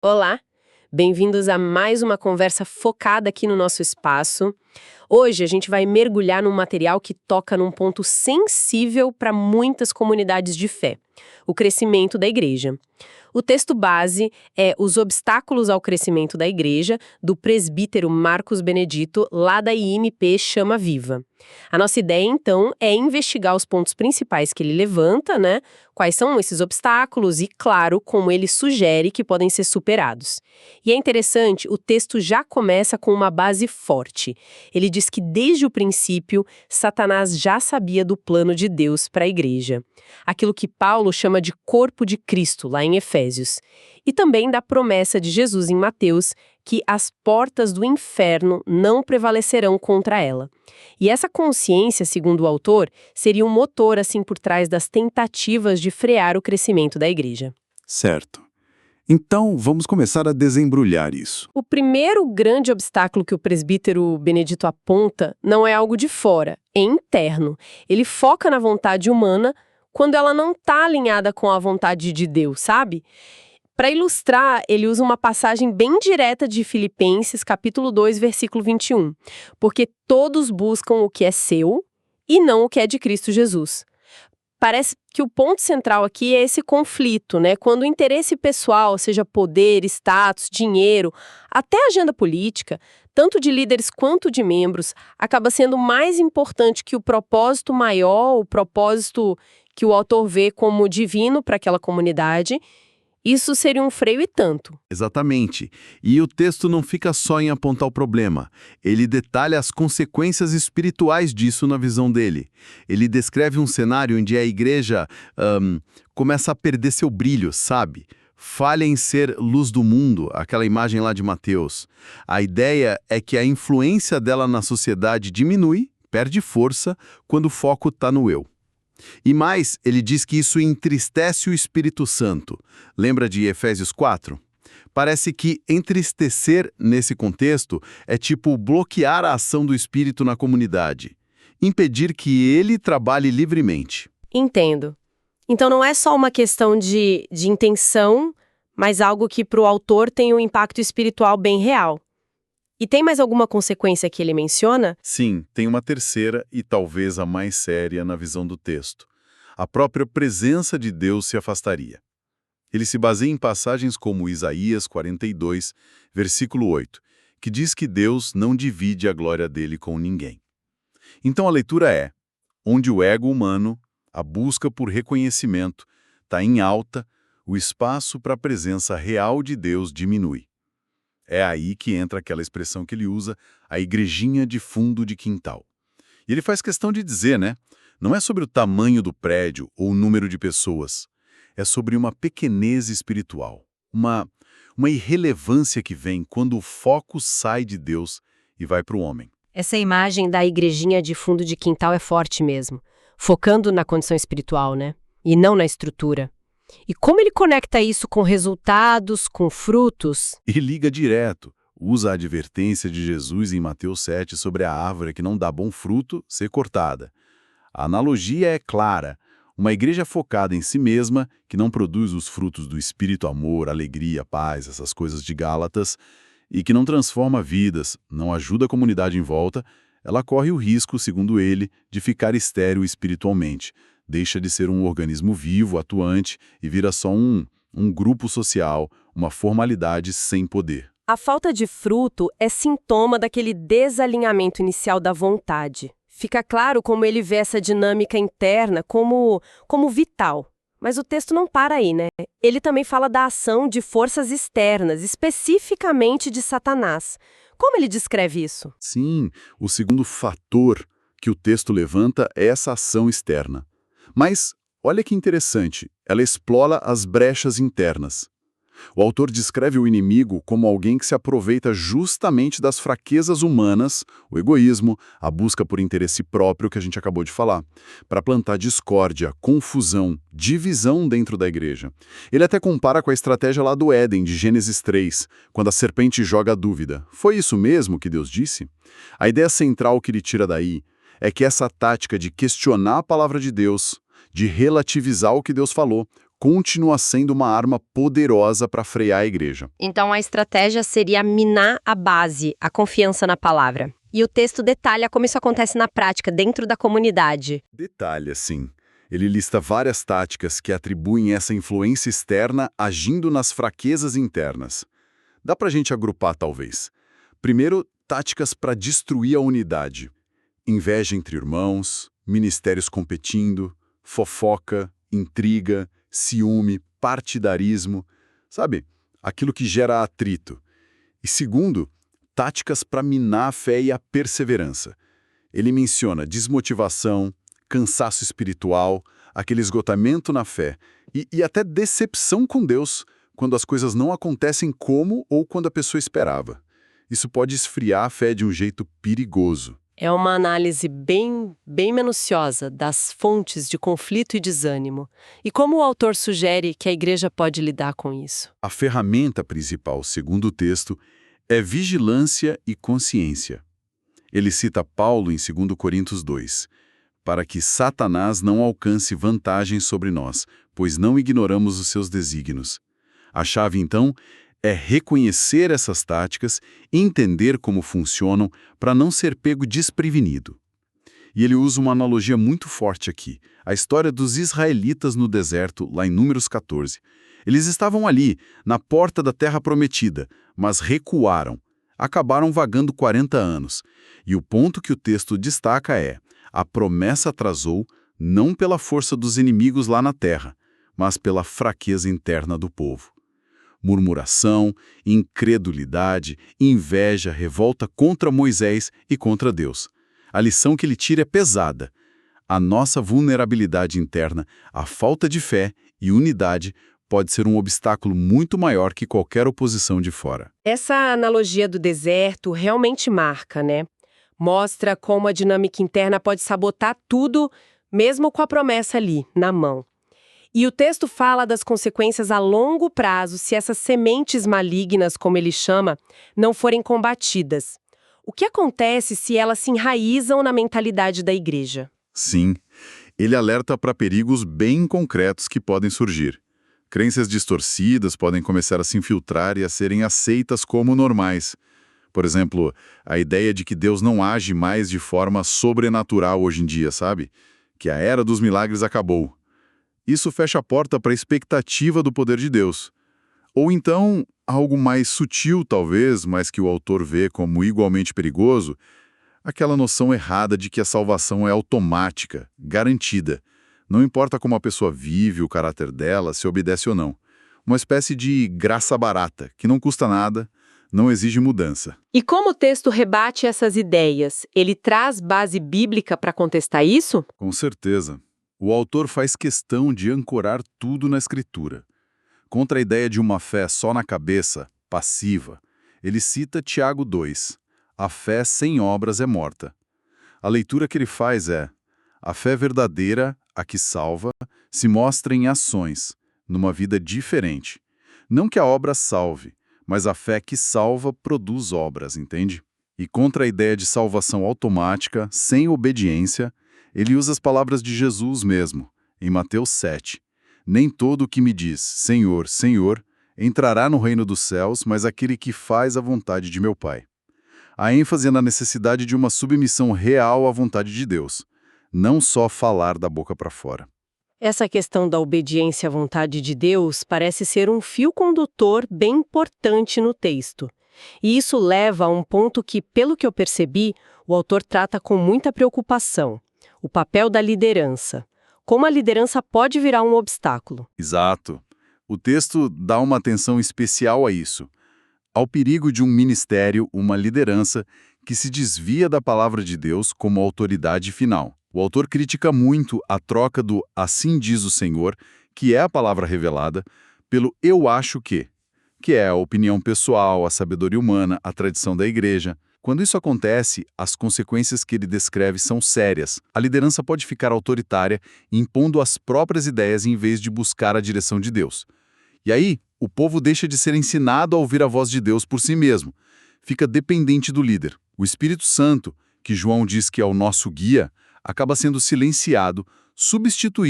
Olá, bem-vindos a mais uma conversa focada aqui no nosso espaço. Hoje a gente vai mergulhar num material que toca num ponto sensível para muitas comunidades de fé: o crescimento da igreja. O texto base é Os Obstáculos ao Crescimento da Igreja, do presbítero Marcos Benedito, lá da IMP Chama Viva. A nossa ideia, então, é investigar os pontos principais que ele levanta, né? Quais são esses obstáculos e, claro, como ele sugere que podem ser superados. E é interessante, o texto já começa com uma base forte. Ele diz que, desde o princípio, Satanás já sabia do plano de Deus para a igreja. Aquilo que Paulo chama de corpo de Cristo, lá em Efésios. E também da promessa de Jesus em Mateus, que as portas do inferno não prevalecerão contra ela. E essa consciência, segundo o autor, seria um motor assim por trás das tentativas de frear o crescimento da igreja. Certo. Então, vamos começar a desembrulhar isso. O primeiro grande obstáculo que o presbítero Benedito aponta não é algo de fora, é interno. Ele foca na vontade humana quando ela não está alinhada com a vontade de Deus, sabe? Para ilustrar, ele usa uma passagem bem direta de Filipenses, capítulo 2, versículo 21. Porque todos buscam o que é seu e não o que é de Cristo Jesus. Parece que o ponto central aqui é esse conflito, né? Quando o interesse pessoal, seja poder, status, dinheiro, até agenda política, tanto de líderes quanto de membros, acaba sendo mais importante que o propósito maior, o propósito que o autor vê como divino para aquela comunidade. Isso seria um freio e tanto. Exatamente. E o texto não fica só em apontar o problema. Ele detalha as consequências espirituais disso na visão dele. Ele descreve um cenário onde a igreja começa a perder seu brilho, sabe? Falha em ser luz do mundo, aquela imagem lá de Mateus. A ideia é que a influência dela na sociedade diminui, perde força, quando o foco está no eu. E mais, ele diz que isso entristece o Espírito Santo. Lembra de Efésios 4? Parece que entristecer, nesse contexto, é tipo bloquear a ação do Espírito na comunidade. Impedir que ele trabalhe livremente. Entendo. Então não é só uma questão de intenção, mas algo que para o autor tem um impacto espiritual bem real. E tem mais alguma consequência que ele menciona? Sim, tem uma terceira e talvez a mais séria na visão do texto. A própria presença de Deus se afastaria. Ele se baseia em passagens como Isaías 42, versículo 8, que diz que Deus não divide a glória dele com ninguém. Então a leitura é: onde o ego humano, a busca por reconhecimento, está em alta, o espaço para a presença real de Deus diminui. É aí que entra aquela expressão que ele usa, a igrejinha de fundo de quintal. E ele faz questão de dizer, né? Não é sobre o tamanho do prédio ou o número de pessoas. É sobre uma pequenez espiritual. Uma irrelevância que vem quando o foco sai de Deus e vai para o homem. Essa imagem da igrejinha de fundo de quintal é forte mesmo, focando na condição espiritual, né? E não na estrutura. E como ele conecta isso com resultados, com frutos? E liga direto. Usa a advertência de Jesus em Mateus 7 sobre a árvore que não dá bom fruto ser cortada. A analogia é clara. Uma igreja focada em si mesma, que não produz os frutos do espírito, amor, alegria, paz, essas coisas de Gálatas, e que não transforma vidas, não ajuda a comunidade em volta, ela corre o risco, segundo ele, de ficar estéril espiritualmente. Deixa de ser um organismo vivo, atuante, e vira só um grupo social, uma formalidade sem poder. A falta de fruto é sintoma daquele desalinhamento inicial da vontade. Fica claro como ele vê essa dinâmica interna como vital. Mas o texto não para aí, né? Ele também fala da ação de forças externas, especificamente de Satanás. Como ele descreve isso? Sim, o segundo fator que o texto levanta é essa ação externa. Mas, olha que interessante, ela explora as brechas internas. O autor descreve o inimigo como alguém que se aproveita justamente das fraquezas humanas, o egoísmo, a busca por interesse próprio que a gente acabou de falar, para plantar discórdia, confusão, divisão dentro da igreja. Ele até compara com a estratégia lá do Éden, de Gênesis 3, quando a serpente joga a dúvida. Foi isso mesmo que Deus disse? A ideia central que ele tira daí é que essa tática de questionar a palavra de Deus, de relativizar o que Deus falou, continua sendo uma arma poderosa para frear a igreja. Então a estratégia seria minar a base, a confiança na palavra. E o texto detalha como isso acontece na prática, dentro da comunidade. Detalhe, sim. Ele lista várias táticas que atribuem essa influência externa agindo nas fraquezas internas. Dá pra gente agrupar, talvez. Primeiro, táticas para destruir a unidade. Inveja entre irmãos, ministérios competindo, fofoca, intriga, ciúme, partidarismo, sabe? Aquilo que gera atrito. E segundo, táticas para minar a fé e a perseverança. Ele menciona desmotivação, cansaço espiritual, aquele esgotamento na fé e até decepção com Deus quando as coisas não acontecem como ou quando a pessoa esperava. Isso pode esfriar a fé de um jeito perigoso. É uma análise bem minuciosa das fontes de conflito e desânimo. E como o autor sugere que a igreja pode lidar com isso? A ferramenta principal, segundo o texto, é vigilância e consciência. Ele cita Paulo em 2 Coríntios 2, para que Satanás não alcance vantagem sobre nós, pois não ignoramos os seus desígnios. A chave, então, é reconhecer essas táticas e entender como funcionam para não ser pego desprevenido. E ele usa uma analogia muito forte aqui, a história dos israelitas no deserto, lá em Números 14. Eles estavam ali, na porta da terra prometida, mas recuaram. Acabaram vagando 40 anos. E o ponto que o texto destaca é: a promessa atrasou não pela força dos inimigos lá na terra, mas pela fraqueza interna do povo. Murmuração, incredulidade, inveja, revolta contra Moisés e contra Deus. A lição que ele tira é pesada. A nossa vulnerabilidade interna, a falta de fé e unidade pode ser um obstáculo muito maior que qualquer oposição de fora. Essa analogia do deserto realmente marca, né? Mostra como a dinâmica interna pode sabotar tudo, mesmo com a promessa ali, na mão. E o texto fala das consequências a longo prazo se essas sementes malignas, como ele chama, não forem combatidas. O que acontece se elas se enraizam na mentalidade da igreja? Sim, ele alerta para perigos bem concretos que podem surgir. Crenças distorcidas podem começar a se infiltrar e a serem aceitas como normais. Por exemplo, a ideia de que Deus não age mais de forma sobrenatural hoje em dia, sabe? Que a era dos milagres acabou. Isso fecha a porta para a expectativa do poder de Deus. Ou então, algo mais sutil talvez, mas que o autor vê como igualmente perigoso, aquela noção errada de que a salvação é automática, garantida. Não importa como a pessoa vive, o caráter dela, se obedece ou não. Uma espécie de graça barata, que não custa nada, não exige mudança. E como o texto rebate essas ideias? Ele traz base bíblica para contestar isso? Com certeza. O autor faz questão de ancorar tudo na Escritura. Contra a ideia de uma fé só na cabeça, passiva, ele cita Tiago 2. A fé sem obras é morta. A leitura que ele faz é: a fé verdadeira, a que salva, se mostra em ações, numa vida diferente. Não que a obra salve, mas a fé que salva produz obras, entende? E contra a ideia de salvação automática, sem obediência, ele usa as palavras de Jesus mesmo, em Mateus 7. Nem todo o que me diz, Senhor, Senhor, entrará no reino dos céus, mas aquele que faz a vontade de meu Pai. A ênfase é na necessidade de uma submissão real à vontade de Deus, não só falar da boca para fora. Essa questão da obediência à vontade de Deus parece ser um fio condutor bem importante no texto. E isso leva a um ponto que, pelo que eu percebi, o autor trata com muita preocupação: o papel da liderança. Como a liderança pode virar um obstáculo. Exato. O texto dá uma atenção especial a isso. Ao perigo de um ministério, uma liderança, que se desvia da palavra de Deus como autoridade final. O autor critica muito a troca do "assim diz o Senhor", que é a palavra revelada, pelo "eu acho que é a opinião pessoal, a sabedoria humana, a tradição da igreja. Quando isso acontece, as consequências que ele descreve são sérias. A liderança pode ficar autoritária, impondo as próprias ideias em vez de buscar a direção de Deus. E aí, o povo deixa de ser ensinado a ouvir a voz de Deus por si mesmo. Fica dependente do líder. O Espírito Santo, que João diz que é o nosso guia, acaba sendo silenciado, substituído